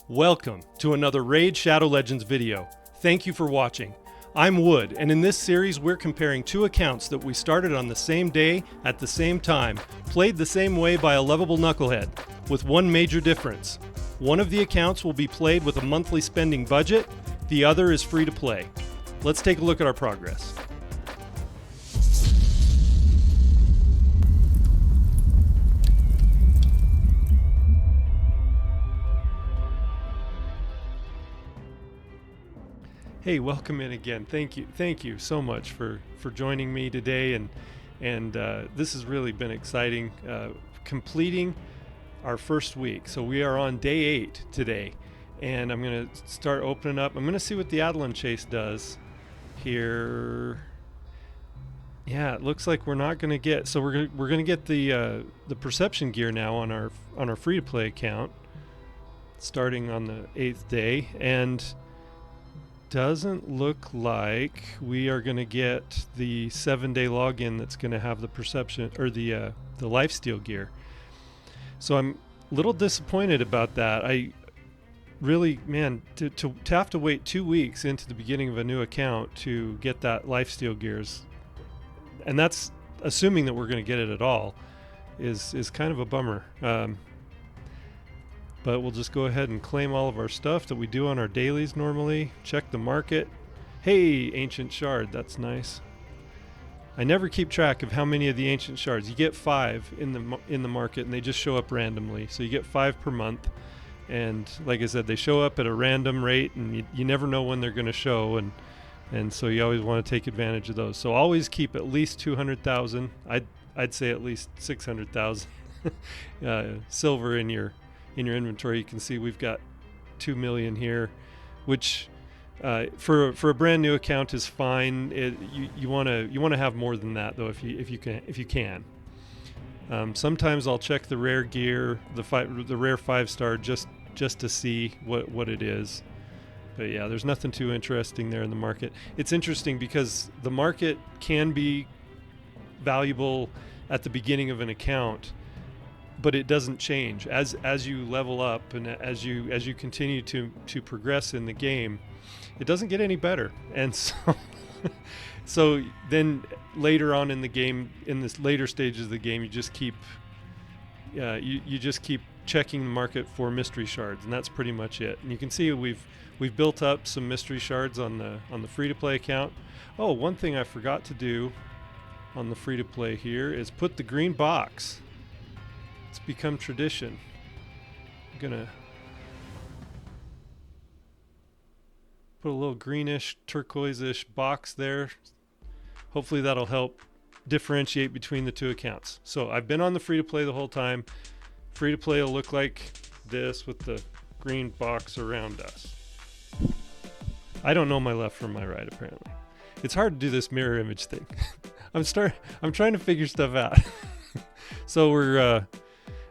Welcome to another Raid Shadow Legends video. Thank you for watching. I'm Wood, and in this series we're comparing two accounts that we started on the same day, at the same time, played the same way by a lovable knucklehead, with one major difference. One of the accounts will be played with a monthly spending budget, the other is free to play. Let's take a look at our progress. Hey, welcome in again. Thank you so much for joining me today, and this has really been exciting. Completing our first week, so we are on day 8 today, and I'm gonna start opening up. I'm gonna see what the Adelan chase does here. Yeah, it looks like we're not gonna get. So we're gonna get the perception gear now on our free to play account, starting on the 8th day, and doesn't look like we are going to get the 7-day login that's going to have the perception or the lifesteal gear. So I'm a little disappointed about that. I really, man, to have to wait 2 weeks into the beginning of a new account to get that lifesteal gears, and that's assuming that we're going to get it at all, is kind of a bummer. But we'll just go ahead and claim all of our stuff that we do on our dailies normally. Check the market. Hey, ancient shard, that's nice. I never keep track of how many of the ancient shards. You get 5 in the market, and they just show up randomly. So you get 5 per month, and like I said, they show up at a random rate, and you never know when they're going to show, and so you always want to take advantage of those. So always keep at least 200,000. I'd say at least 600,000 silver in your inventory. You can see we've got 2 million here, which for a brand new account is fine. You want to have more than that though, if you can. Sometimes I'll check the rare gear, the rare 5-star, just to see what it is. But yeah, there's nothing too interesting there in the market. It's interesting because the market can be valuable at the beginning of an account, but it doesn't change as you level up and as you continue to progress in the game. It doesn't get any better, and so then later on in the game, in this later stages of the game, you just keep checking the market for mystery shards, and that's pretty much it. And you can see we've built up some mystery shards on the free to play account. Oh, one thing I forgot to do on the free to play here is put the green box. It's become tradition. I'm gonna put a little greenish, turquoise-ish box there. Hopefully that'll help differentiate between the two accounts. So I've been on the free-to-play the whole time. Free-to-play will look like this with the green box around us. I don't know my left from my right, apparently. It's hard to do this mirror image thing. I'm trying to figure stuff out. So we're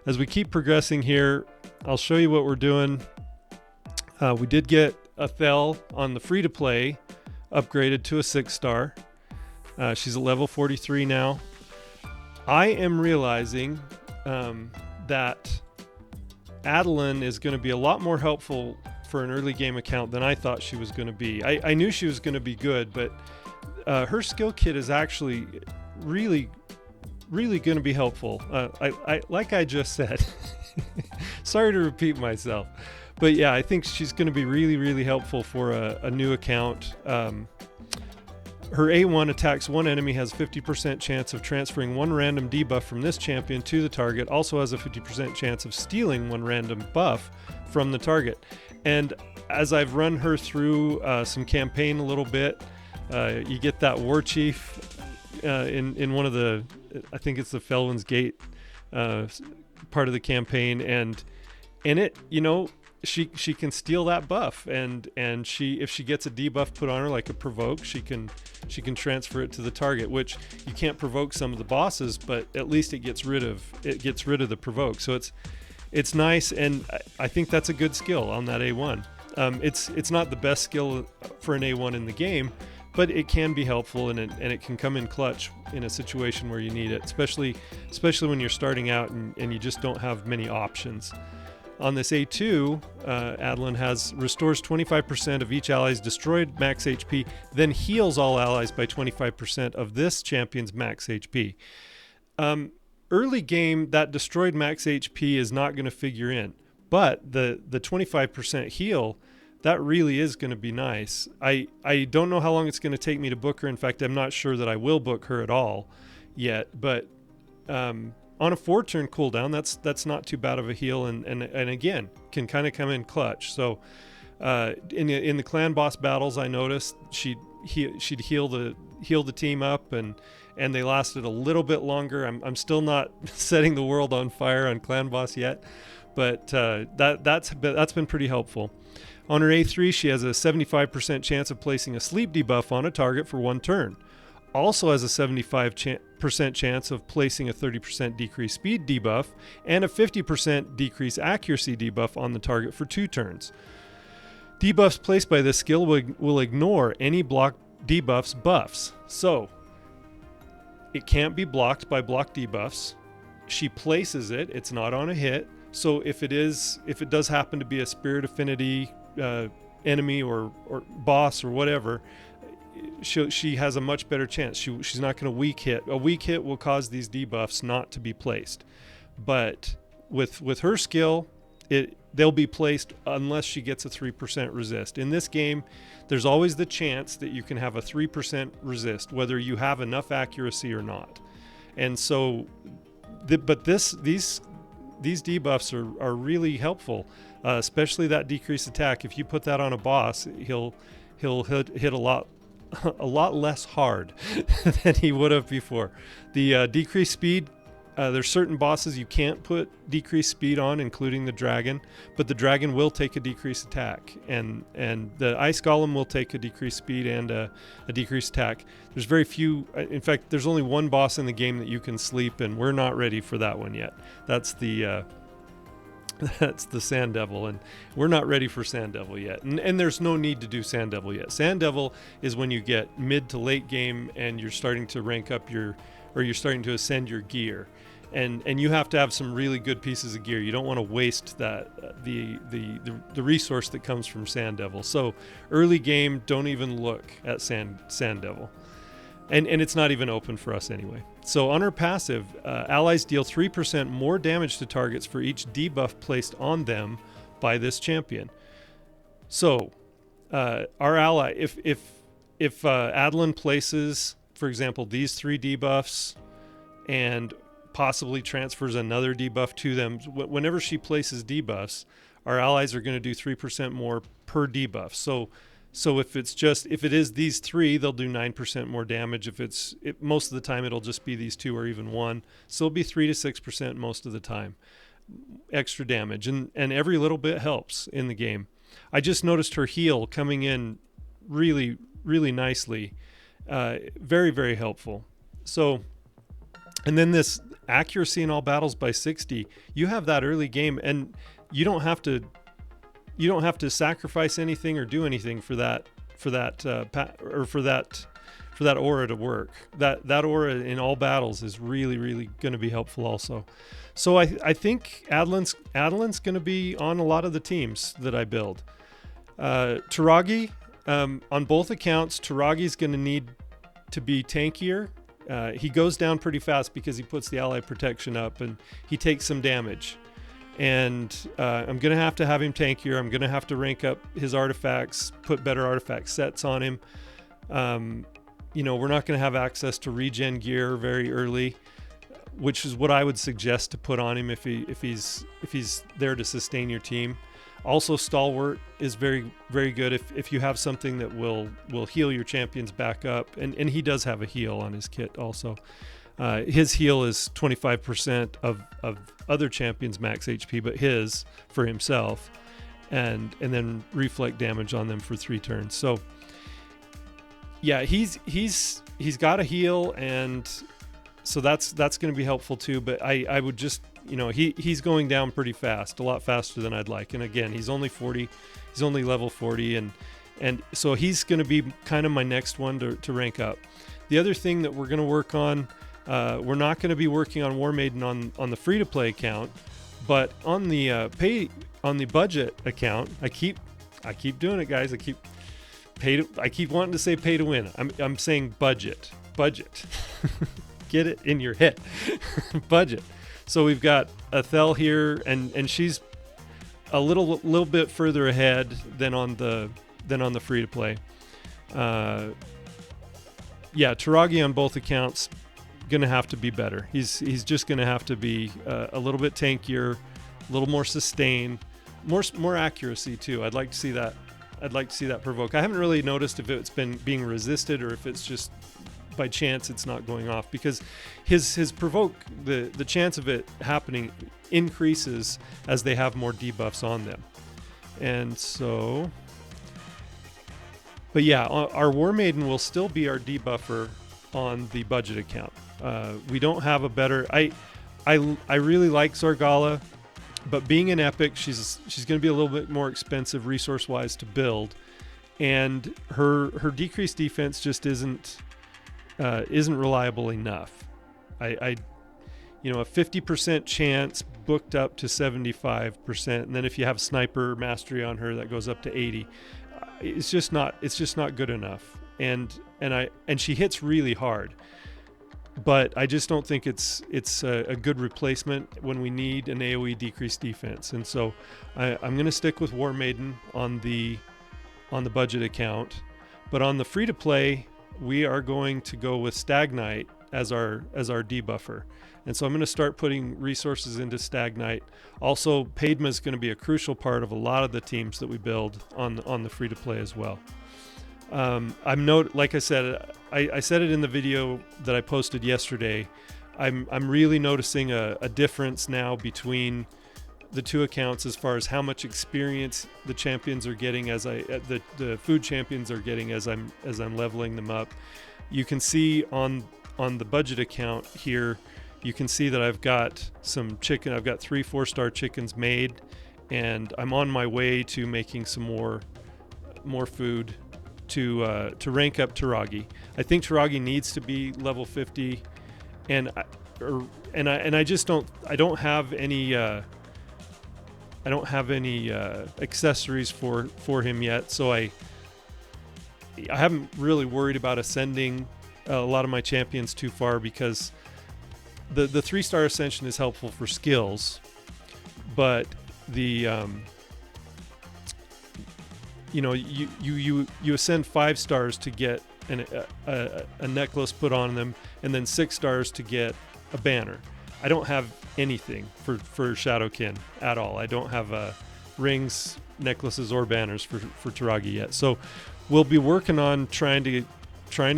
as we keep progressing here, I'll show you what we're doing. We did get Athel on the free-to-play upgraded to a 6-star. She's at level 43 now. I am realizing that Adelan is going to be a lot more helpful for an early game account than I thought she was going to be. I knew she was going to be good, but her skill kit is actually really going to be helpful. I like I just said. Sorry to repeat myself, but yeah, I think she's going to be really helpful for a new account. Her A1 attacks one enemy, has 50% chance of transferring one random debuff from this champion to the target. Also has a 50% chance of stealing one random buff from the target. And as I've run her through some campaign a little bit, you get that war chief in one of the, I think it's the Felwin's Gate part of the campaign, and in it, she can steal that buff, and if she gets a debuff put on her, like a provoke, she can transfer it to the target, which you can't provoke some of the bosses, but at least it gets rid of the provoke. So it's nice, and I think that's a good skill on that A1. It's not the best skill for an A1 in the game, but it can be helpful, and it can come in clutch in a situation where you need it, especially when you're starting out and you just don't have many options. On this A2, Adeline restores 25% of each ally's destroyed max HP, then heals all allies by 25% of this champion's max HP. Early game, that destroyed max HP is not going to figure in, but the 25% heal, that really is going to be nice. I don't know how long it's going to take me to book her. In fact, I'm not sure that I will book her at all yet, but on a 4-turn cooldown, that's not too bad of a heal, and again can kind of come in clutch. So in the clan boss battles, I noticed she'd heal the team up, and they lasted a little bit longer. I'm still not setting the world on fire on clan boss yet, but that's been pretty helpful. On her A3, she has a 75% chance of placing a sleep debuff on a target for 1 turn. Also has a 75% chance of placing a 30% decreased speed debuff and a 50% decreased accuracy debuff on the target for 2 turns. Debuffs placed by this skill will ignore any block debuffs buffs. So it can't be blocked by block debuffs. She places it. It's not on a hit. So if it does happen to be a spirit affinity enemy or boss or whatever, she has a much better chance. She's not going to weak hit. A weak hit will cause these debuffs not to be placed. But with her skill, they'll be placed unless she gets a 3% resist. In this game, there's always the chance that you can have a 3% resist, whether you have enough accuracy or not. And so, these debuffs are really helpful, especially that decreased attack. If you put that on a boss, he'll hit a lot less hard than he would have before. The decreased speed, there's certain bosses you can't put decreased speed on, including the dragon, but the dragon will take a decreased attack, and the ice golem will take a decreased speed and a decreased attack. There's very few, in fact, there's only one boss in the game that you can sleep, and we're not ready for that one yet. That's the Sand Devil, and we're not ready for Sand Devil yet. And there's no need to do Sand Devil yet. Sand Devil is when you get mid to late game and you're starting to rank up you're starting to ascend your gear. And you have to have some really good pieces of gear. You don't want to waste that the resource that comes from Sand Devil. So early game, don't even look at Sand Devil. And it's not even open for us anyway. So on her passive, allies deal 3% more damage to targets for each debuff placed on them by this champion. So our ally, if Adeline places, for example, these 3 debuffs and possibly transfers another debuff to them, whenever she places debuffs, our allies are going to do 3% more per debuff. So if it is these 3, they'll do 9% more damage. Most of the time it'll just be these 2 or even 1. So it'll be 3 to 6% most of the time extra damage, and every little bit helps in the game. I just noticed her heal coming in really, really nicely. Very, very helpful. So, and then this accuracy in all battles by 60, you have that early game, and you don't have to sacrifice anything or do anything for that aura to work. That aura in all battles is really, really going to be helpful also. So I think Adeline's going to be on a lot of the teams that I build. Taragi, on both accounts, Taragi's going to need to be tankier. He goes down pretty fast because he puts the ally protection up and he takes some damage. And I'm going to have him tankier. I'm going to have to rank up his artifacts, put better artifact sets on him. We're not going to have access to regen gear very early, which is what I would suggest to put on him if he's there to sustain your team. Also, Stalwart is very, very good if you have something that will heal your champions back up. And he does have a heal on his kit also. His heal is 25% of other champions' max HP, but his for himself, and then reflect damage on them for 3 turns. So yeah, he's got a heal, and so that's going to be helpful too. But I would just, he's going down pretty fast, a lot faster than I'd like. And again, he's only level 40, and so he's going to be kind of my next one to rank up. The other thing that we're going to work on, we're not going to be working on War Maiden on the free-to-play account, But on the on the budget account, I keep doing it, guys. I keep wanting to say pay to win. I'm saying budget. Get it in your head. Budget. So we've got Ethel here, and she's a little bit further ahead than on the free to play. Yeah, Taragi on both accounts gonna have to be better. He's just gonna have to be a little bit tankier, a little more sustain, more accuracy too. I'd like to see that. I'd like to see that provoke. I haven't really noticed if it's been being resisted or if it's just by chance it's not going off, because his provoke, the chance of it happening increases as they have more debuffs on them. And so, but yeah, our War Maiden will still be our debuffer on the budget account. We don't have a better. I really like Zargala, but being an epic, she's going to be a little bit more expensive resource wise to build, and her decreased defense just isn't reliable enough. A 50% chance booked up to 75%, and then if you have sniper mastery on her, that goes up to 80. It's just not good enough. And she hits really hard, but I just don't think it's a good replacement when we need an AoE decreased defense. And so I'm going to stick with War Maiden on the budget account, but on the free to play, we are going to go with Stag Knight as our debuffer. And so I'm going to start putting resources into Stag Knight. Also, Padma is going to be a crucial part of a lot of the teams that we build on the free to play as well. Like I said, I said it in the video that I posted yesterday. I'm really noticing a difference now between the two accounts as far as how much experience the champions are getting the food champions are getting as I'm leveling them up. You can see on the budget account here, you can see that I've got some chicken. I've got 3 4-star chickens made, and I'm on my way to making some more food to rank up Taragi. I think Taragi needs to be level 50, and I just don't have any accessories for him yet, so I haven't really worried about ascending a lot of my champions too far, because the 3-star ascension is helpful for skills, but the you ascend 5 stars to get a necklace put on them, and then 6 stars to get a banner. I don't have anything for Shadowkin at all. I don't have rings, necklaces, or banners for Taragi yet. So we'll be working on trying to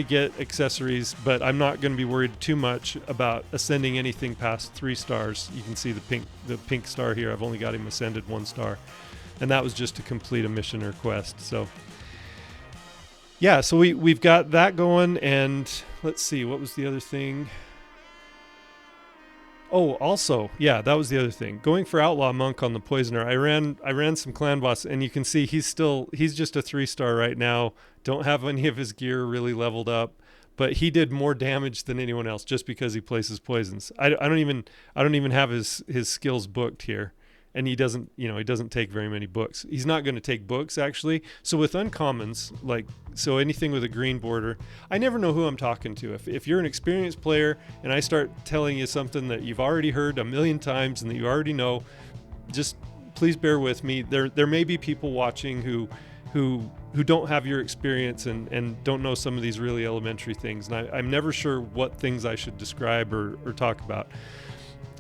get accessories, but I'm not going to be worried too much about ascending anything past 3 stars. You can see the pink star here. I've only got him ascended 1 star, and that was just to complete a mission or quest. So yeah, so we've got that going, and let's see, what was the other thing? Oh, also, yeah, that was the other thing. Going for Outlaw Monk on the Poisoner, I ran some clan boss, and you can see he's just a 3-star right now. Don't have any of his gear really leveled up, but he did more damage than anyone else just because he places poisons. I don't even have his skills booked here, and he doesn't take very many books. He's not going to take books actually. So with uncommons, anything with a green border, I never know who I'm talking to. If you're an experienced player and I start telling you something that you've already heard a million times and that you already know, just please bear with me. There may be people watching who don't have your experience and don't know some of these really elementary things, and I'm never sure what things I should describe or talk about.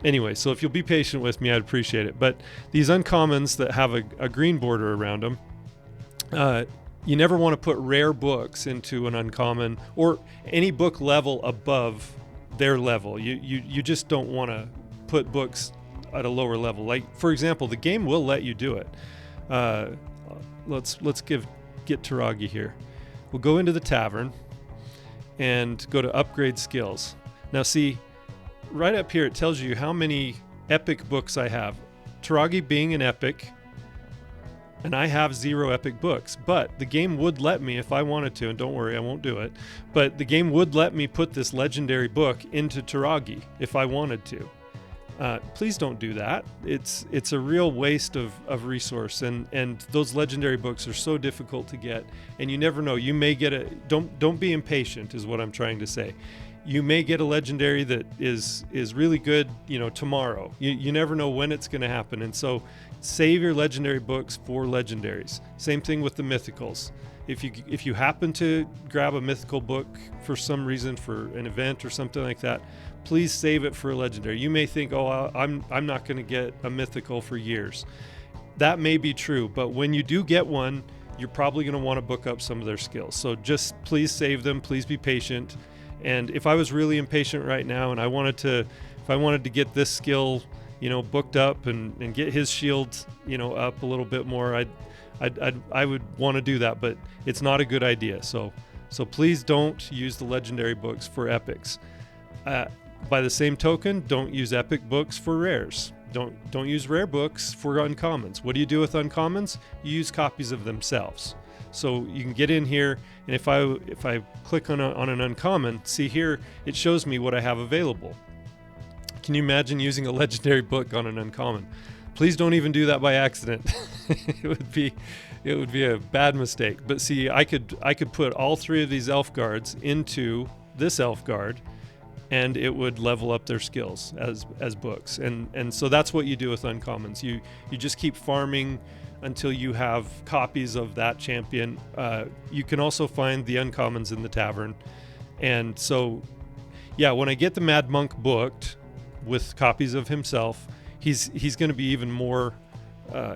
Anyway, so if you'll be patient with me, I'd appreciate it. But these uncommons that have a green border around them, you never want to put rare books into an uncommon or any book level above their level. You just don't want to put books at a lower level. Like, for example, the game will let you do it. Let's get Taragi here. We'll go into the tavern and go to upgrade skills. Now see, right up here it tells you how many epic books I have. Taragi being an epic, and I have 0 epic books, but the game would let me if I wanted to, and don't worry, I won't do it, but the game would let me put this legendary book into Taragi if I wanted to. Please don't do that. It's a real waste of resource, and those legendary books are so difficult to get, and you never know. You may get don't be impatient is what I'm trying to say. You may get a legendary that is really good, tomorrow. You never know when it's going to happen, and so save your legendary books for legendaries. Same thing with the mythicals. If you happen to grab a mythical book for some reason, for an event or something like that, please save it for a legendary. You may think, oh, I'm not going to get a mythical for years. That may be true, but when you do get one, you're probably going to want to book up some of their skills. So just please save them. Please be patient. And if I was really impatient right now and if I wanted to get this skill, booked up and get his shield, up a little bit more, I would want to do that, but it's not a good idea. So please don't use the legendary books for epics. By the same token, don't use epic books for rares. Don't use rare books for uncommons. What do you do with uncommons? You use copies of themselves. So you can get in here, and if I click on an uncommon, see here, it shows me what I have available. Can you imagine using a legendary book on an uncommon? Please don't even do that by accident. It would be a bad mistake. But see, I could put all three of these elf guards into this elf guard, and it would level up their skills as books. And so that's what you do with uncommons. You just keep farming until you have copies of that champion. You can also find the uncommons in the tavern. And so, yeah, when I get the Mad Monk booked with copies of himself, he's going to be even more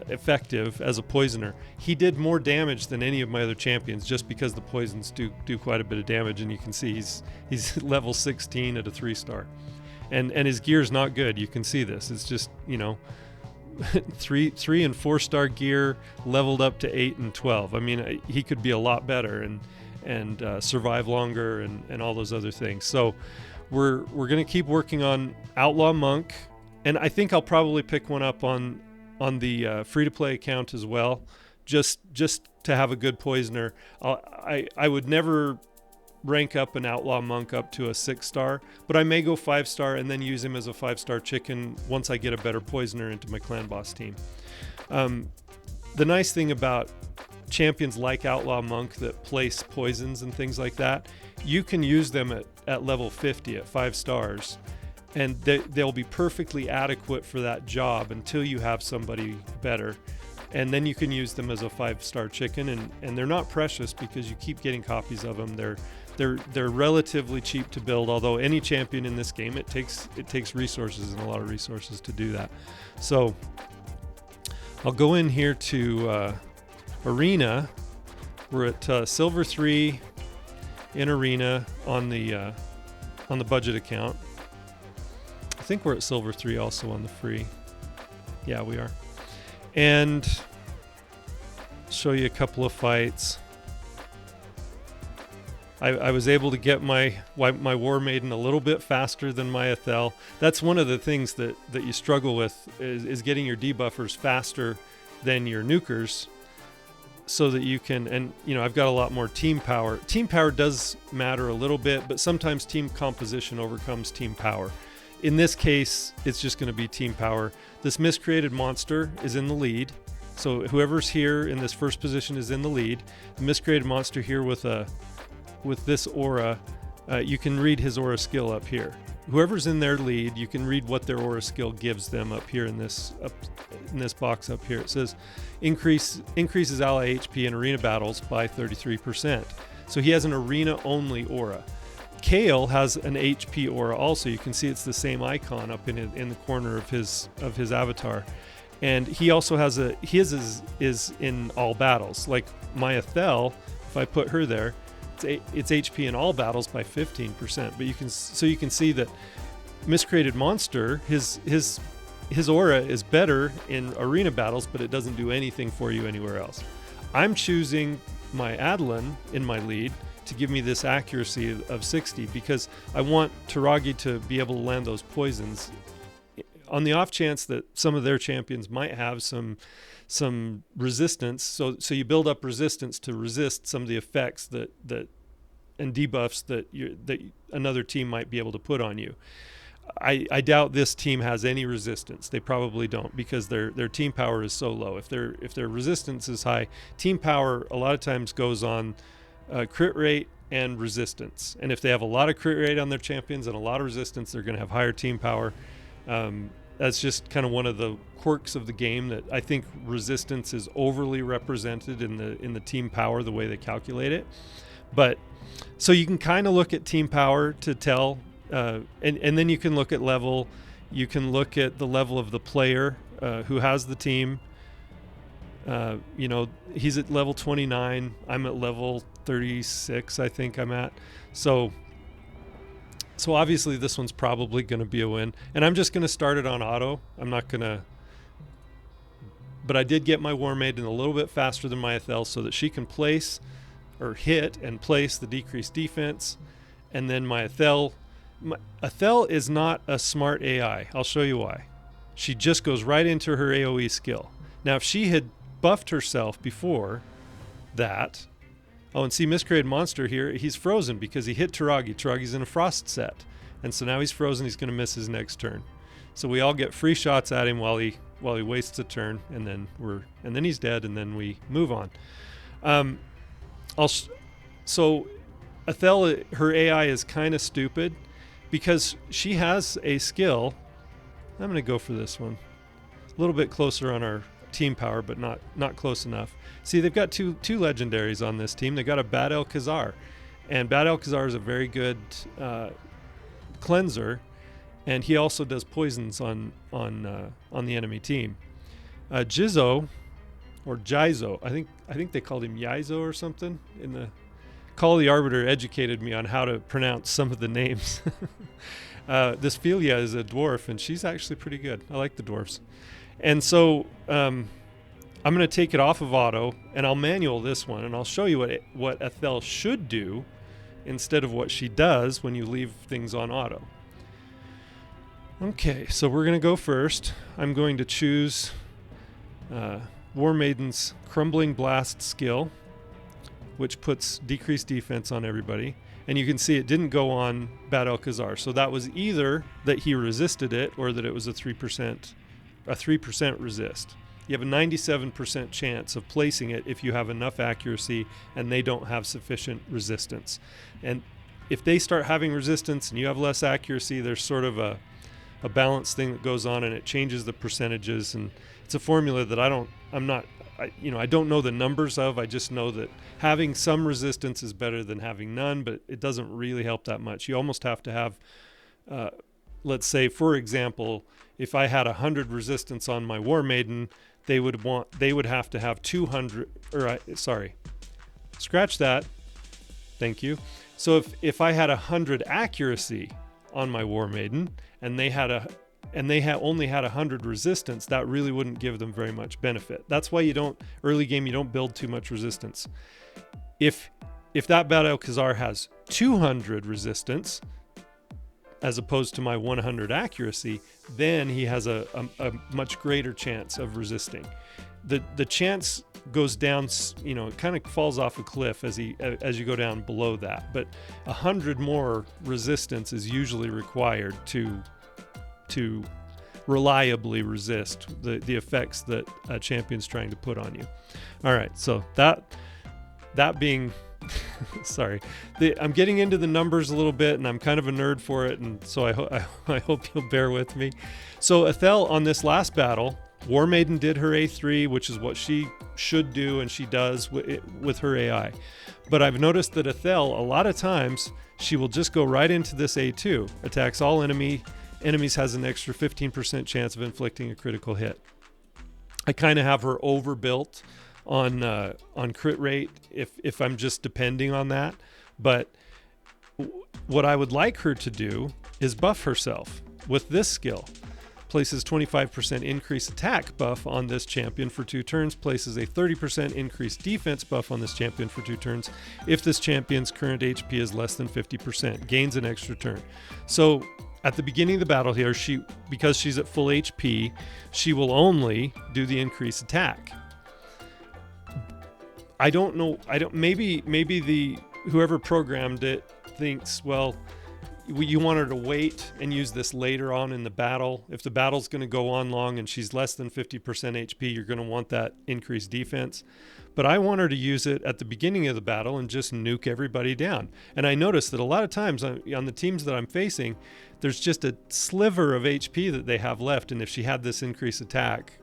effective as a poisoner. He did more damage than any of my other champions just because the poisons do quite a bit of damage, and you can see he's level 16 at a 3-star. And his gear's not good. You can see this. It's just, 3 and 4-star gear leveled up to 8 and 12. I mean, he could be a lot better and survive longer and all those other things. So we're going to keep working on Outlaw Monk, and I think I'll probably pick one up on the free-to-play account as well, just to have a good poisoner. I would never rank up an Outlaw Monk up to a 6-star, but I may go 5-star and then use him as a 5-star chicken once I get a better poisoner into my clan boss team. The nice thing about champions like Outlaw Monk that place poisons and things like that, you can use them at level 50 at 5 stars, and they'll be perfectly adequate for that job until you have somebody better. And then you can use them as a 5-star chicken, and they're not precious because you keep getting copies of them. They're relatively cheap to build, although any champion in this game, it takes resources and a lot of resources to do that. So I'll go in here to Arena. We're at Silver 3 in Arena on the budget account. I think we're at Silver 3 also on the free. Yeah, we are. And show you a couple of fights. I was able to get my War Maiden a little bit faster than my Ethel. That's one of the things that you struggle with is getting your debuffers faster than your nukers, so that you can, and I've got a lot more team power. Team power does matter a little bit, but sometimes team composition overcomes team power. In this case, it's just going to be team power. This miscreated monster is in the lead. So whoever's here in this first position is in the lead. The miscreated monster here with this aura, you can read his aura skill up here. Whoever's in their lead, you can read what their aura skill gives them up here in this box up here. It says increases ally HP in arena battles by 33%. So he has an arena only aura. Kale has an HP aura also. You can see it's the same icon up in the corner of his avatar. And he also has his is in all battles. Like my Ethel, if I put her there, it's HP in all battles by 15%. But you can see that miscreated monster, his aura is better in arena battles, but it doesn't do anything for you anywhere else. I'm choosing my Adeline in my lead to give me this accuracy of 60 because I want Taragi to be able to land those poisons on the off chance that some of their champions might have some resistance. So you build up resistance to resist some of the effects that and debuffs that another team might be able to put on you. I doubt this team has any resistance. They probably don't, because their team power is so low. If their resistance is high, team power a lot of times goes on crit rate and resistance. And if they have a lot of crit rate on their champions and a lot of resistance, they're going to have higher team power. That's just kind of one of the quirks of the game, that I think resistance is overly represented in the team power, the way they calculate it. But so you can kind of look at team power to tell, and then you can look at level. You can look at the level of the player who has the team. He's at level 29. I'm at level 36, I think I'm at. So obviously this one's probably going to be a win. And I'm just going to start it on auto. I'm not going to... But I did get my War Maiden a little bit faster than my Ethel so that she can place or hit and place the decreased defense. And then my Ethel is not a smart AI. I'll show you why. She just goes right into her AoE skill. Now, if she had buffed herself before that... Oh, and see, Miscreated Monster here, he's frozen because he hit Taragi. Taragi's in a frost set. And so now he's frozen. He's going to miss his next turn. So we all get free shots at him while he wastes a turn, and then he's dead, and then we move on. So Ethel, her AI is kind of stupid because she has a skill. I'm going to go for this one. A little bit closer on our team power, but not close enough. See, they've got two legendaries on this team. They got a Bad El Khazar, and Bad El Khazar is a very good cleanser, and he also does poisons on the enemy team. Jizo, or Jizo, I think they called him Yizo or something. In the Call of the Arbiter educated me on how to pronounce some of the names. This Philia is a dwarf, and she's actually pretty good. I like the dwarves. And so I'm going to take it off of auto, and I'll manual this one, and I'll show you what Ethel should do instead of what she does when you leave things on auto. Okay, so we're going to go first. I'm going to choose War Maiden's Crumbling Blast skill, which puts decreased defense on everybody. And you can see it didn't go on Bad El Khazar. So that was either that he resisted it or that it was a 3% resist. You have a 97% chance of placing it if you have enough accuracy and they don't have sufficient resistance. And if they start having resistance and you have less accuracy, there's sort of a balance thing that goes on, and it changes the percentages. And it's a formula that I don't know the numbers of. I just know that having some resistance is better than having none, but it doesn't really help that much. You almost have to have, let's say, for example, if I had 100 resistance on my War Maiden, they would have to have 200, scratch that. Thank you. So if I had 100 accuracy on my War Maiden and they only had 100 resistance, that really wouldn't give them very much benefit. That's why early game you don't build too much resistance. If that Bad El Khazar has 200 resistance as opposed to my 100 accuracy, then he has a much greater chance of resisting. The chance goes down, it kind of falls off a cliff as you go down below that. But 100 more resistance is usually required to reliably resist the effects that a champion's trying to put on you. All right, so that being sorry, I'm getting into the numbers a little bit, and I'm kind of a nerd for it, and so I hope you'll bear with me. So Ethel, on this last battle, War Maiden did her A3, which is what she should do, and she does with her AI. But I've noticed that Ethel, a lot of times, she will just go right into this A2, attacks all enemies, has an extra 15% chance of inflicting a critical hit. I kind of have her overbuilt on crit rate if I'm just depending on that. But what I would like her to do is buff herself with this skill. Places 25% increased attack buff on this champion for 2 turns, places a 30% increased defense buff on this champion for 2 turns. If this champion's current HP is less than 50%, gains an extra turn. So at the beginning of the battle here, because she's at full HP, she will only do the increased attack. I don't know. Maybe whoever programmed it thinks, well, you want her to wait and use this later on in the battle. If the battle's going to go on long and she's less than 50% HP, you're going to want that increased defense. But I want her to use it at the beginning of the battle and just nuke everybody down. And I noticed that a lot of times on the teams that I'm facing, there's just a sliver of HP that they have left. And if she had this increased attack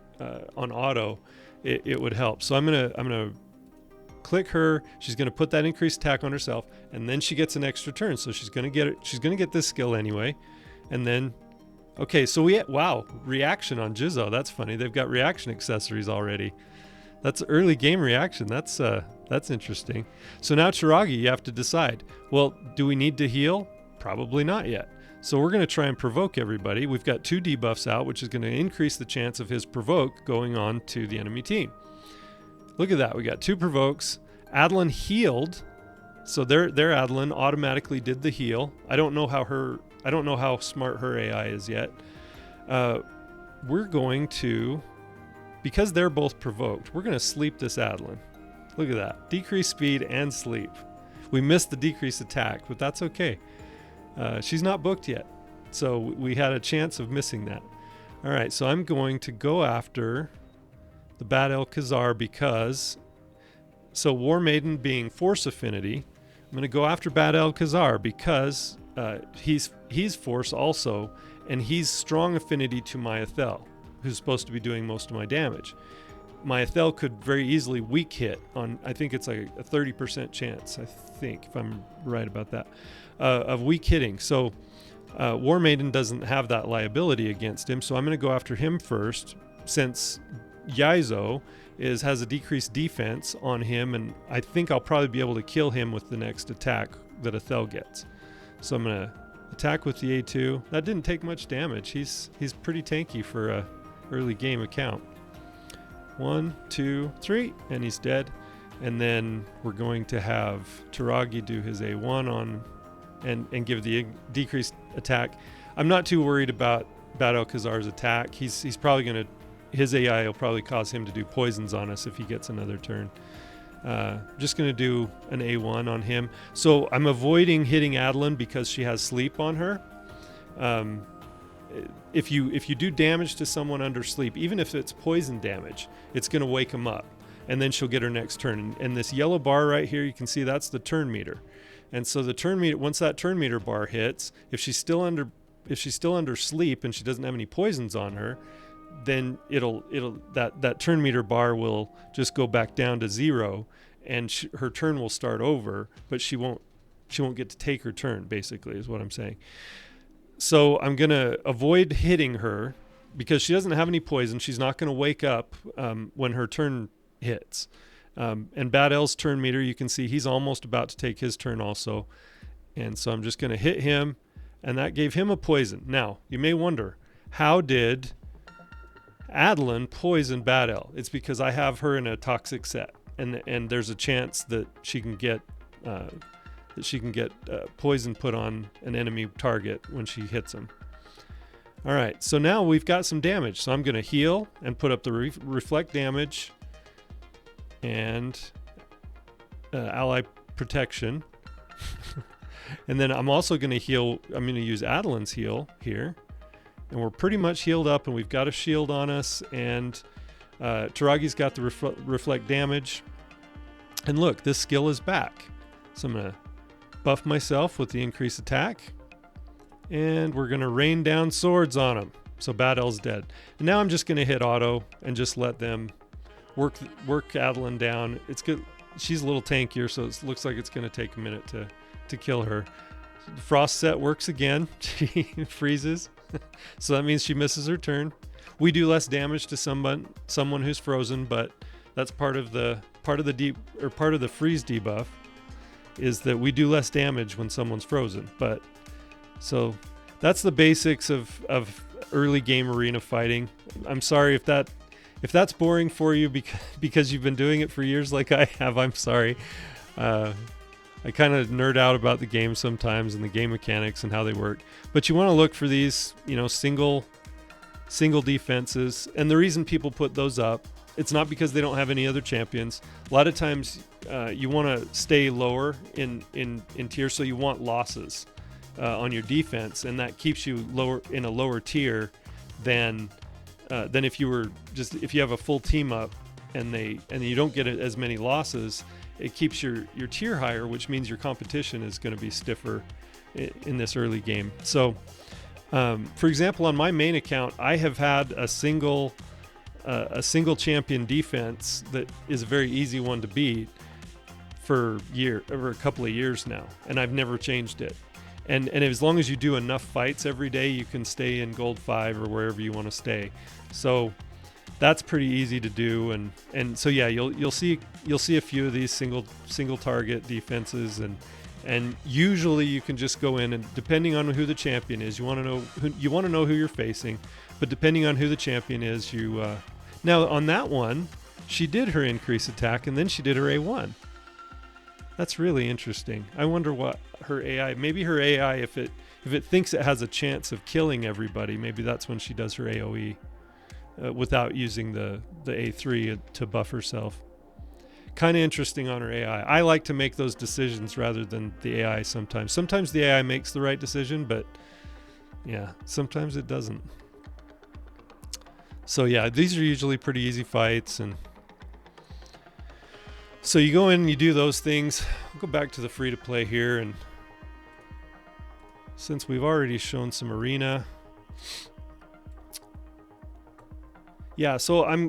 on auto, it would help. So I'm gonna click her. She's gonna put that increased attack on herself, and then she gets an extra turn. So she's gonna get it. She's gonna get this skill anyway, and then. Okay, so wow, reaction on Jizzo. That's funny. They've got reaction accessories already. That's early game reaction. That's interesting. So now Taragi, you have to decide. Well, do we need to heal? Probably not yet. So we're going to try and provoke everybody. We've got 2 debuffs out, which is going to increase the chance of his provoke going on to the enemy team. Look at that. We got 2 provokes. Adeline healed. So their Adeline automatically did the heal. I don't know how smart her AI is yet. We're going to, because they're both provoked, we're going to sleep this Adeline. Look at that. Decrease speed and sleep. We missed the decreased attack, but that's okay. She's not booked yet. So we had a chance of missing that. All right, so I'm going to go after the Bad El Khazar because, so War Maiden being Force Affinity, I'm going to go after Bad El Khazar because he's Force also, and he's strong affinity to my Ethel, who's supposed to be doing most of my damage. My Ethel could very easily weak hit on, I think it's like a 30% chance, I think, if I'm right about that, of weak hitting. So War Maiden doesn't have that liability against him, so I'm going to go after him first, since Yaizo has a decreased defense on him, and I think I'll probably be able to kill him with the next attack that Ethel gets. So I'm going to attack with the A2. That didn't take much damage. He's pretty tanky for a early game account. 1, 2, 3, and he's dead. And then we're going to have Taragi do his A1 on and give the decreased attack. I'm not too worried about Bad El Khazar's attack. He's probably going to, his AI will probably cause him to do poisons on us if he gets another turn. Just going to do an A1 on him. So I'm avoiding hitting Adeline because she has sleep on her. If you do damage to someone under sleep, even if it's poison damage, it's going to wake them up, and then she'll get her next turn. And this yellow bar right here, you can see that's the turn meter. And so the turn meter, once that turn meter bar hits, if she's still under sleep and she doesn't have any poisons on her, then that turn meter bar will just go back down to 0, and her turn will start over, but she won't get to take her turn, basically, is what I'm saying. So I'm going to avoid hitting her because she doesn't have any poison. She's not going to wake up when her turn hits. And Bad El's turn meter, you can see he's almost about to take his turn also. And so I'm just going to hit him, and that gave him a poison. Now, you may wonder, how did Adeline poison Bad El? It's because I have her in a toxic set, and there's a chance that she can get poison put on an enemy target when she hits him. All right, so now we've got some damage. So I'm going to heal and put up the reflect damage and ally protection. And then I'm also going to heal. I'm going to use Adeline's heal here. And we're pretty much healed up, and we've got a shield on us, and Taragi's got the reflect damage. And look, this skill is back. So I'm going to buff myself with the increased attack, and we're going to rain down swords on him. So Bad El's dead. And now I'm just going to hit auto and just let them work Adeline down. It's good. She's a little tankier, so it looks like it's going to take a minute to kill her. Frost set works again. She freezes. So that means she misses her turn. We do less damage to someone who's frozen, but that's part of the freeze debuff, is that we do less damage when someone's frozen. But so that's the basics of early game arena fighting. I'm sorry if that's boring for you because you've been doing it for years like I have. I'm sorry. I kind of nerd out about the game sometimes and the game mechanics and how they work. But you want to look for these, single defenses. And the reason people put those up, it's not because they don't have any other champions. A lot of times you want to stay lower in tier, so you want losses. on your defense, and that keeps you lower in a lower tier than if you were if you have a full team up and you don't get as many losses. It keeps your tier higher, which means your competition is going to be stiffer in this early game. So, for example, on my main account, I have had a single champion defense that is a very easy one to beat for a couple of years now, and I've never changed it. And as long as you do enough fights every day, you can stay in gold 5 or wherever you want to stay. So that's pretty easy to do. And so yeah, you'll see a few of these single target defenses, and usually you can just go in, and depending on who the champion is, you want to know who you're facing. But depending on who the champion is, now on that one, she did her increase attack and then she did her A1. That's really interesting. I wonder what her AI, maybe her AI, if it thinks it has a chance of killing everybody, maybe that's when she does her AoE without using the A3 to buff herself. Kind of interesting on her AI. I like to make those decisions rather than the AI sometimes. Sometimes the AI makes the right decision, but yeah, sometimes it doesn't. So yeah, these are usually pretty easy fights, and so you go in and you do those things. I'll go back to the free to play here, and since we've already shown some arena, yeah. So I'll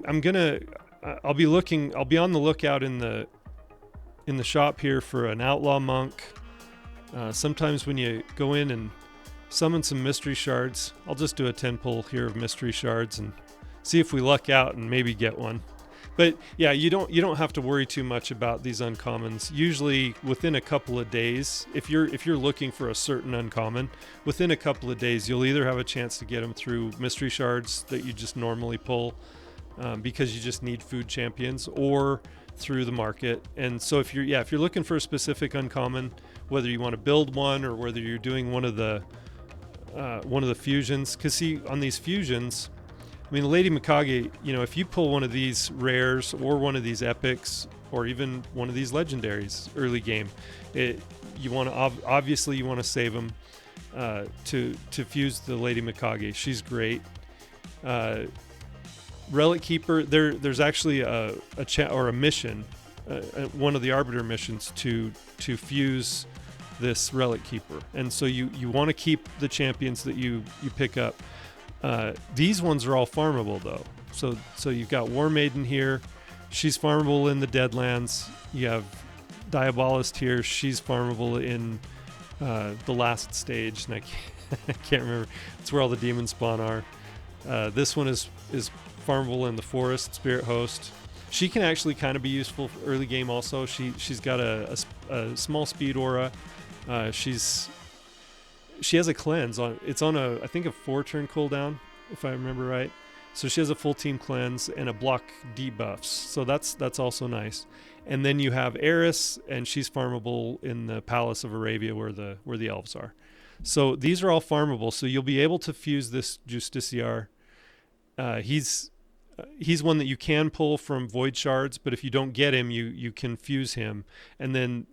be on the lookout in the shop here for an outlaw monk. Sometimes when you go in and summon some mystery shards, I'll just do a 10 pull here of mystery shards and see if we luck out and maybe get one. But yeah, you don't have to worry too much about these uncommons. Usually within a couple of days, if you're looking for a certain uncommon, within a couple of days you'll either have a chance to get them through mystery shards that you just normally pull because you just need food champions, or through the market. And so if you're looking for a specific uncommon, whether you want to build one or whether you're doing one of the fusions, because see, on these fusions, I mean, Lady Mikage, if you pull one of these rares or one of these epics or even one of these legendaries early game, you want to save them to fuse the Lady Mikage. She's great. Relic Keeper, there's actually a mission, one of the Arbiter missions to fuse this Relic Keeper, and so you want to keep the champions that you pick up. These ones are all farmable though. So you've got War Maiden here. She's farmable in the Deadlands. You have Diabolist here. She's farmable in the last stage. And I can't remember. It's where all the demons spawn are. This one is farmable in the Forest, Spirit Host. She can actually kind of be useful for early game also. She's got a small speed aura. She has a cleanse on. It's on I think a 4-turn cooldown, if I remember right. So she has a full team cleanse and a block debuffs. So that's also nice. And then you have Eris, and she's farmable in the Palace of Arabia where the elves are. So these are all farmable. So you'll be able to fuse this Justiciar. He's one that you can pull from Void Shards, but if you don't get him, you can fuse him. And then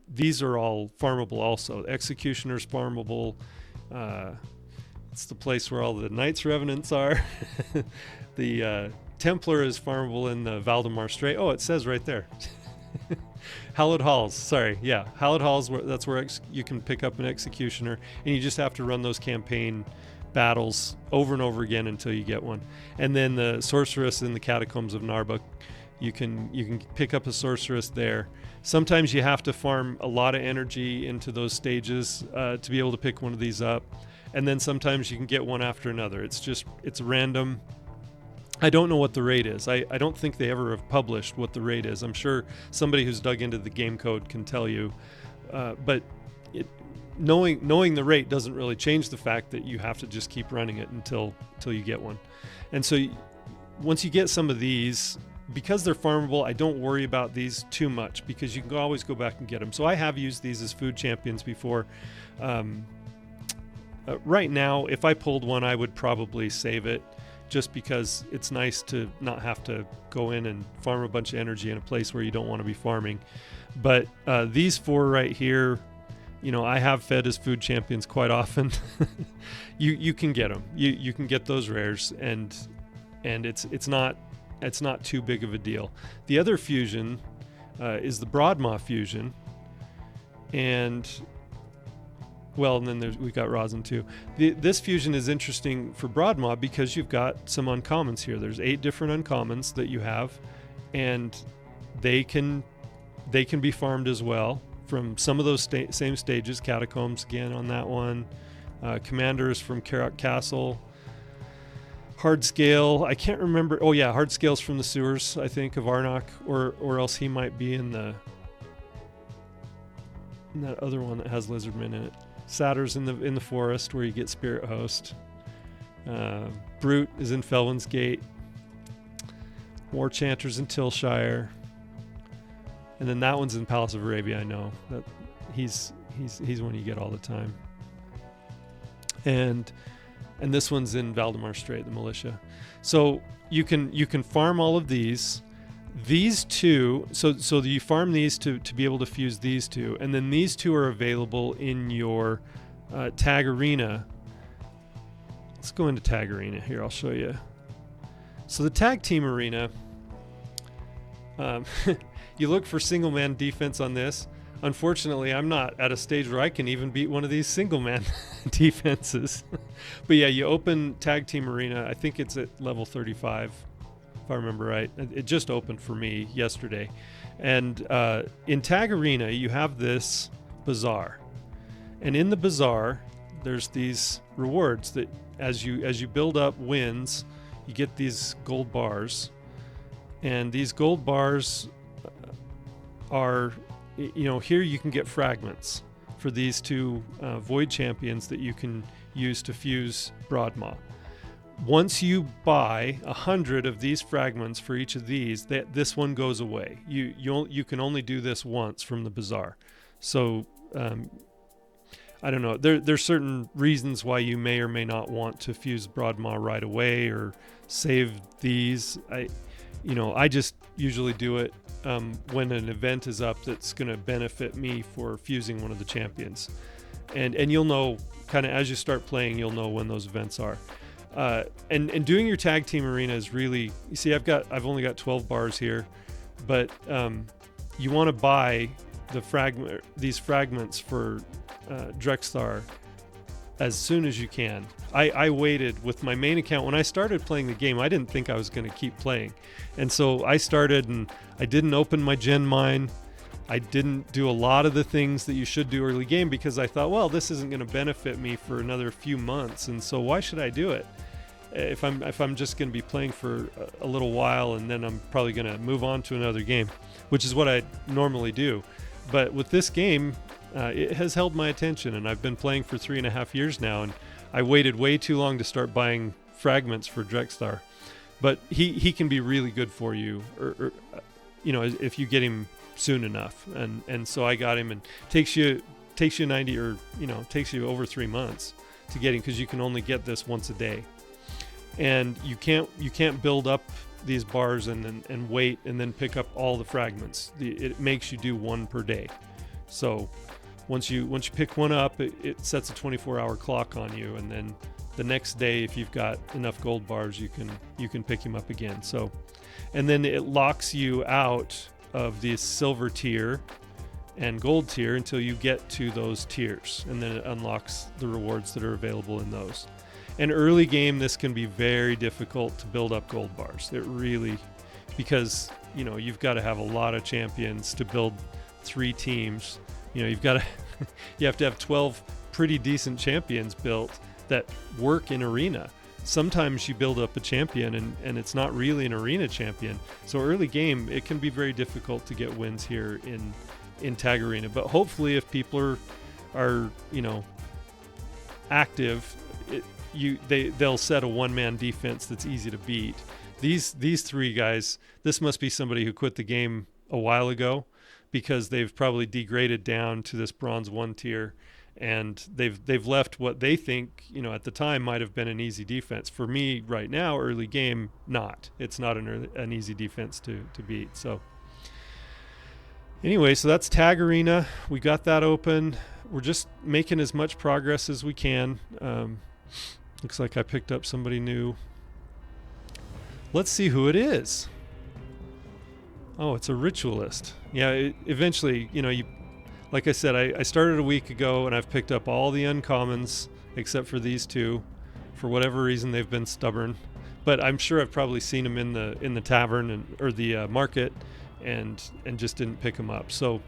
these are all farmable also. Executioner's farmable. It's the place where all the Knights Revenants are. The Templar is farmable in the Valdemar Strait. Oh, it says right there. Hallowed Halls. Sorry. Yeah. Hallowed Halls, that's where you can pick up an Executioner, and you just have to run those campaign battles over and over again until you get one. And then the Sorceress in the Catacombs of Narbuk, you can pick up a Sorceress there. Sometimes you have to farm a lot of energy into those stages to be able to pick one of these up, and then sometimes you can get one after another. It's random. I don't know what the rate is. I don't think they ever have published what the rate is. I'm sure somebody who's dug into the game code can tell you, but knowing the rate doesn't really change the fact that you have to just keep running it until you get one. And so once you get some of these, because they're farmable, I don't worry about these too much because you can always go back and get them. So I have used these as food champions before. Right now, if I pulled one, I would probably save it just because it's nice to not have to go in and farm a bunch of energy in a place where you don't want to be farming. But these 4 right here, I have fed as food champions quite often. You can get them. You can get those rares, and it's not too big of a deal. The other fusion is the Broadmaw fusion, and then we've got rosin too. This fusion is interesting for Broadmaw because you've got some uncommons here. There's 8 different uncommons that you have, and they can be farmed as well from some of those same stages. Catacombs again on that one. Commanders from Karok Castle. Hardscale, I can't remember. Oh yeah, Hardscale's from the sewers, I think, of Arnok, or else he might be in that other one that has Lizardmen in it. Satyr's in the forest where you get Spirit Host. Brute is in Felwyn's Gate. War Chanter's in Tilshire. And then that one's in Palace of Arabia. I know that he's one you get all the time. And this one's in Valdemar Strait, the militia. So you can farm all of these. These two, so you farm these to be able to fuse these two, and then these two are available in your Tag Arena. Let's go into Tag Arena here. I'll show you. So the Tag Team Arena. You look for single man defense on this. Unfortunately, I'm not at a stage where I can even beat one of these single man defenses. But yeah, you open Tag Team Arena. I think it's at level 35, if I remember right. It just opened for me yesterday. And in Tag Arena, you have this bazaar. And in the bazaar, there's these rewards that as you build up wins, you get these gold bars. And these gold bars are, here you can get fragments for these two Void Champions that you can use to fuse Broadmaw. Once you buy 100 of these fragments for each of these, this one goes away. You can only do this once from the bazaar. So I don't know. There's certain reasons why you may or may not want to fuse Broadmaw right away or save these. I just usually do it when an event is up that's going to benefit me for fusing one of the champions. And you'll know, kind of as you start playing, you'll know when those events are. And doing your Tag Team Arena is really, you see, I've only got 12 bars here, but you want to buy these fragments for Drexthar as soon as you can. I waited with my main account. When I started playing the game, I didn't think I was going to keep playing. And so I started and I didn't open my gen mine. I didn't do a lot of the things that you should do early game because I thought, well, this isn't going to benefit me for another few months. And so why should I do it? If I'm just going to be playing for a little while and then I'm probably going to move on to another game, which is what I normally do. But with this game, it has held my attention, and I've been playing for 3.5 years now, and I waited way too long to start buying fragments for Drexthar. But he can be really good for you, or if you get him soon enough. And so I got him, and takes you 90, or takes you over 3 months to get him because you can only get this once a day, and you can't build up these bars and wait and then pick up all the fragments. It makes you do one per day. So once you pick one up, it sets a 24-hour clock on you, and then the next day, if you've got enough gold bars, you can pick him up again. So, and then it locks you out of the silver tier and gold tier until you get to those tiers, and then it unlocks the rewards that are available in those. And early game, this can be very difficult to build up gold bars. It really, because you've got to have a lot of champions to build 3 teams. You have to have 12 pretty decent champions built that work in arena. Sometimes you build up a champion and it's not really an arena champion. So early game, it can be very difficult to get wins here in Tag Arena. But hopefully, if people are active, they'll set a one-man defense that's easy to beat. These 3 guys, this must be somebody who quit the game a while ago, because they've probably degraded down to this bronze 1 tier, and they've left what they think at the time might have been an easy defense. For me right now, early game, it's not an easy defense to beat. So anyway, so that's Tag Arena. We got that open. we're just making as much progress as we can. Looks like I picked up somebody new. Let's see who it is. Oh, it's a ritualist. Yeah, eventually, like I said, I started a week ago and I've picked up all the uncommons except for these two. For whatever reason, they've been stubborn. But I'm sure I've probably seen them in the tavern or the market, and just didn't pick them up. So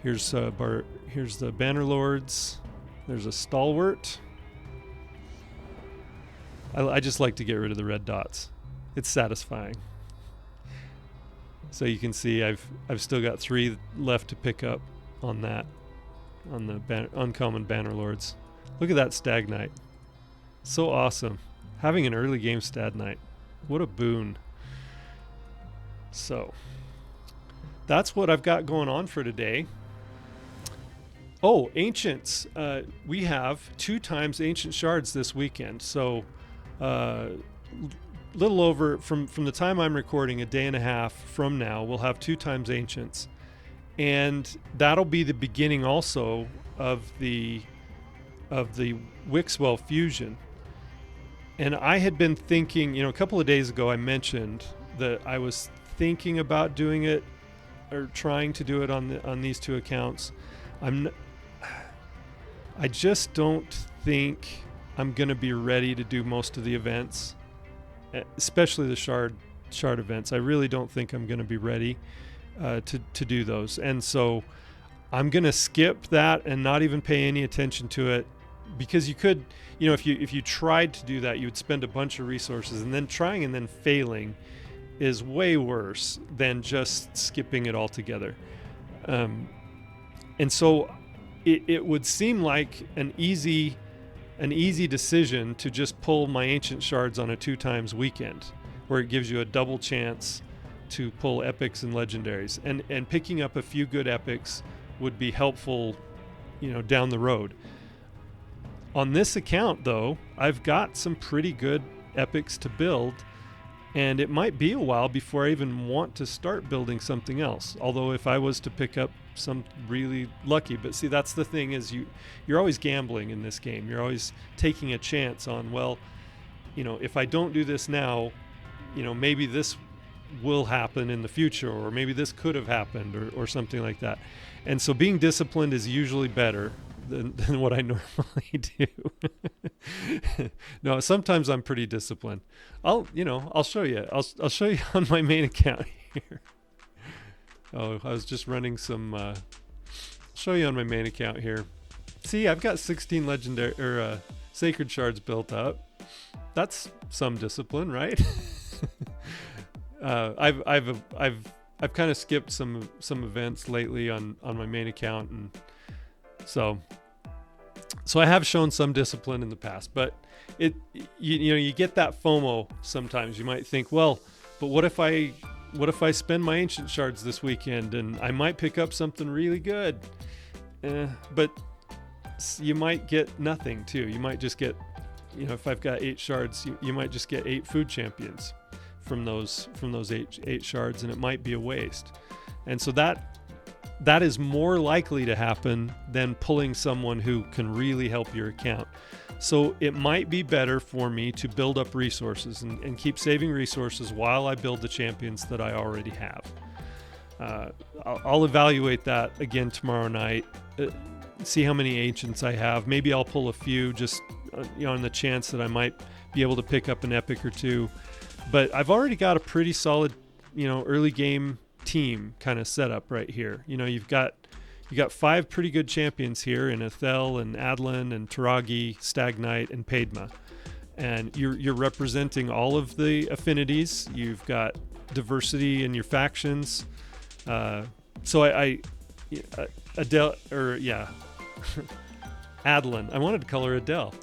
here's the Bannerlords. There's a Stalwart. I just like to get rid of the red dots. It's satisfying. So you can see I've still got 3 left to pick up on the uncommon Bannerlords. Look at that Stag Knight. So awesome. Having an early game Stag Knight. What a boon. So that's what I've got going on for today. Oh, Ancients. We have 2 times Ancient Shards this weekend. So little over from the time I'm recording, a day and a half from now, we'll have 2 times Ancients. And that'll be the beginning also of the Wixwell fusion. And I had been thinking, a couple of days ago I mentioned that I was thinking about doing it or trying to do it on these 2 accounts. I just don't think I'm going to be ready to do most of the events, especially the shard events. I really don't think I'm going to be ready to do those. And so I'm going to skip that and not even pay any attention to it, because you could, if you tried to do that, you would spend a bunch of resources, and then trying and then failing is way worse than just skipping it altogether. And so it would seem like an easy decision to just pull my Ancient Shards on a 2 times weekend, where it gives you a double chance to pull epics and legendaries, and picking up a few good epics would be helpful, down the road. On this account, though, I've got some pretty good epics to build, and it might be a while before I even want to start building something else. Although if I was to pick up some really lucky, but see, that's the thing, is you're always gambling in this game. You're always taking a chance on, if I don't do this now, maybe this will happen in the future, or maybe this could have happened, or something like that. And so being disciplined is usually better than what I normally do. No, sometimes I'm pretty disciplined. I'll show you. I'll show you on my main account here. Oh, I was just running some. Show you on my main account here. See, I've got 16 legendary or sacred shards built up. That's some discipline, right? I've kind of skipped some events lately on my main account, and so I have shown some discipline in the past. But you get that FOMO sometimes. You might think, well, but what if I spend my Ancient Shards this weekend and I might pick up something really good? But you might get nothing too. You might just get, if I've got 8 shards, you might just get 8 food champions from those 8 shards, and it might be a waste. And so that is more likely to happen than pulling someone who can really help your account. So it might be better for me to build up resources and keep saving resources while I build the champions that I already have. I'll evaluate that again tomorrow night, see how many ancients I have. Maybe I'll pull a few just on the chance that I might be able to pick up an epic or 2. But I've already got a pretty solid, early game team kind of set up right here. You've got 5 pretty good champions here in Ethel and Adlin and Taragi, Stag Knight, and Padma. And you're representing all of the affinities. You've got diversity in your factions. So Adele, Adlin. I wanted to call her Adele.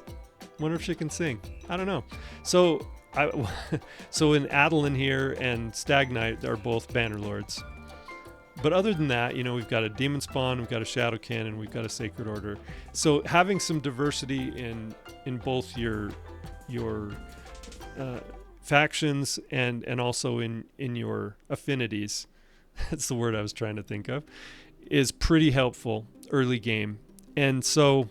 Wonder if she can sing. I don't know. So in Adlin here and Stag Knight are both Bannerlords. But other than that, we've got a Demon Spawn, we've got a Shadow Cannon, we've got a Sacred Order. So having some diversity in both your factions and also in your affinities, that's the word I was trying to think of, is pretty helpful early game. And so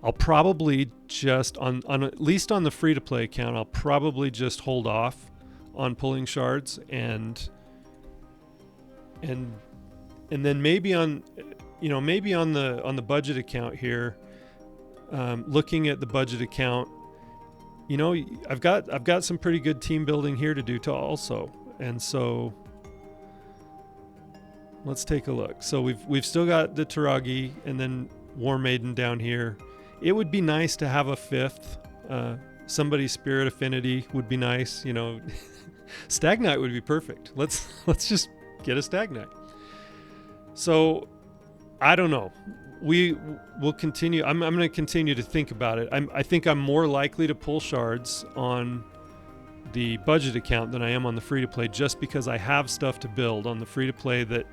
I'll probably just on at least on the free to play account, I'll probably just hold off on pulling shards and then maybe on the budget account here, looking at the budget account, I've got some pretty good team building here to do to also. And so let's take a look. So we've still got the Taragi and then War Maiden down here. It would be nice to have a fifth. Somebody's Spirit Affinity would be nice. Stag Knight would be perfect. Let's just get a Stag Knight. So I don't know. We will continue. I'm going to continue to think about it. I think I'm more likely to pull shards on the budget account than I am on the free to play, just because I have stuff to build on the free to play that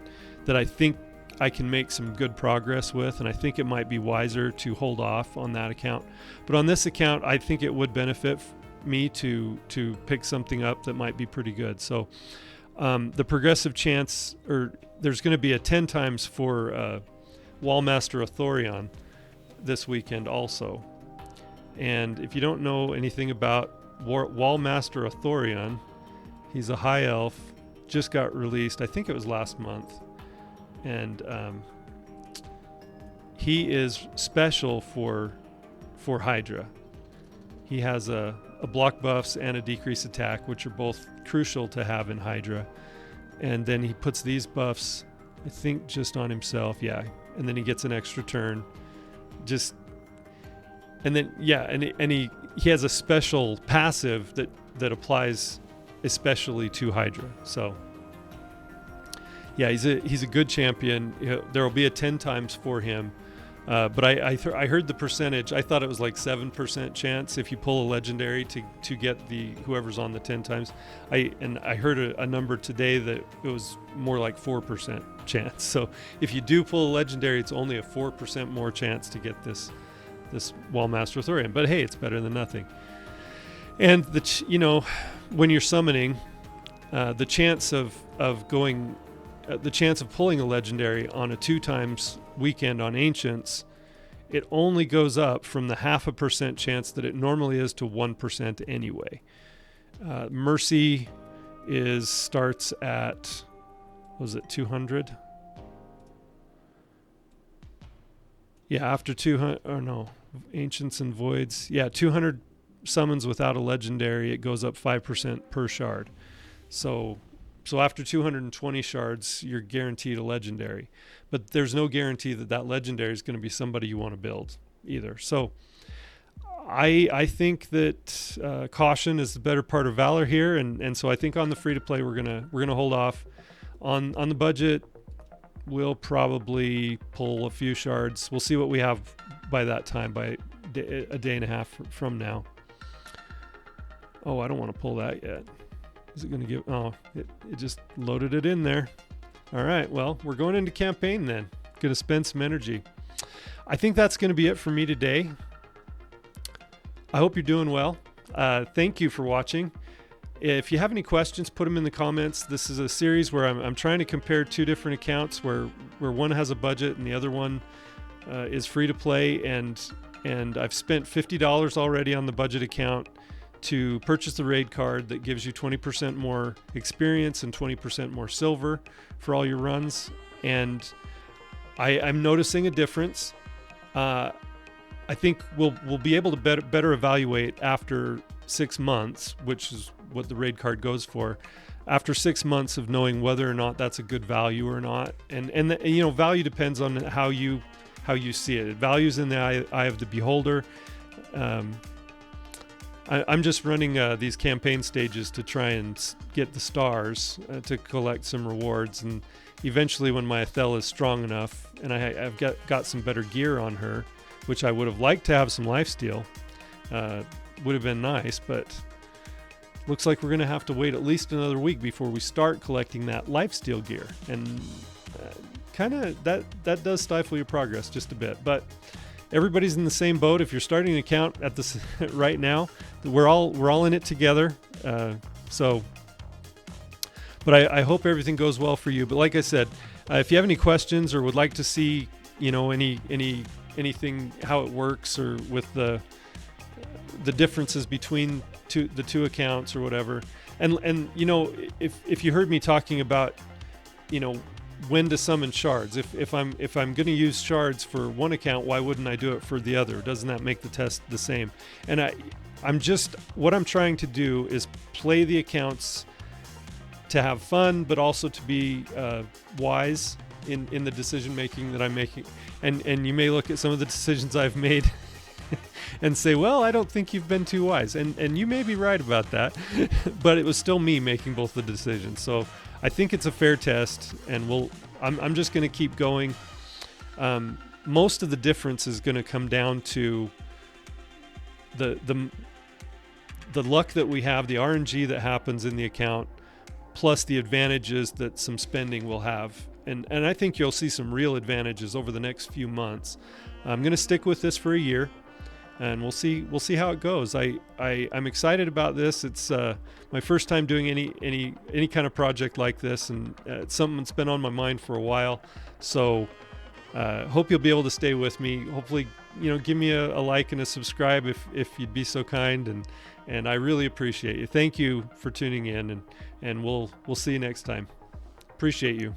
I think I can make some good progress with, and I think it might be wiser to hold off on that account. But on this account, I think it would benefit me to pick something up that might be pretty good. So the progressive chance, or there's going to be a 10 times for Wallmaster Athorion this weekend also. And if you don't know anything about Wallmaster Athorion, he's a high elf, just got released, I think it was last month. And he is special for Hydra. He has a block buffs and a decrease attack, which are both crucial to have in Hydra. And then he puts these buffs, I think, just on himself, yeah. And then he gets an extra turn. And he has a special passive that applies especially to Hydra. So yeah, he's a good champion. There will be a 10 times for him. But I heard the percentage. I thought it was like 7% chance if you pull a legendary to get whoever's on the 10 times. I heard a number today that it was more like 4% chance. So if you do pull a legendary, it's only a 4% more chance to get this Wallmaster Athorion. But hey, it's better than nothing. And when you're summoning, the chance of pulling a legendary on a 2 times weekend on Ancients, it only goes up from the 0.5% chance that it normally is to 1% anyway. Mercy starts at, was it 200? Yeah, after 200, or no, Ancients and Voids. Yeah, 200 summons without a legendary, it goes up 5% per shard. So after 220 shards, you're guaranteed a legendary. But there's no guarantee that legendary is going to be somebody you want to build either. So I think that caution is the better part of valor here, and so I think on the free to play we're gonna hold off. On the budget, we'll probably pull a few shards. We'll see what we have by that time, by a day and a half from now. Oh, I don't want to pull that yet. Is it going to give... Oh, it just loaded it in there. All right, well, we're going into campaign then. Going to spend some energy. I think that's going to be it for me today. I hope you're doing well. Thank you for watching. If you have any questions, put them in the comments. This is a series where I'm trying to compare 2 different accounts where one has a budget and the other one is free to play. And I've spent $50 already on the budget account to purchase the raid card that gives you 20% more experience and 20% more silver for all your runs. And I'm noticing a difference. I think we'll be able to better evaluate after 6 months, which is what the raid card goes for. After 6 months of knowing whether or not that's a good value or not, and value depends on how you see it. Value's in the eye of the beholder. I'm just running these campaign stages to try and get the stars to collect some rewards, and eventually when my Athel is strong enough and I've got some better gear on her, which I would have liked to have some lifesteal, would have been nice, but looks like we're going to have to wait at least another week before we start collecting that lifesteal gear, and kind of that does stifle your progress just a bit. But everybody's in the same boat. If you're starting an account at this right now, we're all in it together. But I hope everything goes well for you. But like I said, if you have any questions or would like to see anything how it works, or with the differences between the two accounts or whatever. And if you heard me talking about when to summon shards, if I'm going to use shards for one account, why wouldn't I do it for the other? Doesn't that make the test the same? And what I'm trying to do is play the accounts to have fun, but also to be wise in the decision making that I'm making. And you may look at some of the decisions I've made and say, well, I don't think you've been too wise. And you may be right about that, but it was still me making both the decisions. So I think it's a fair test, and I'm just going to keep going. Most of the difference is going to come down to the luck that we have, the RNG that happens in the account, plus the advantages that some spending will have. And I think you'll see some real advantages over the next few months. I'm going to stick with this for a year, and we'll see how it goes. I'm excited about this. It's my first time doing any kind of project like this, and it's something that's been on my mind for a while. So hope you'll be able to stay with me. Hopefully, give me a like and a subscribe if you'd be so kind, and I really appreciate you. Thank you for tuning in, and we'll see you next time. Appreciate you.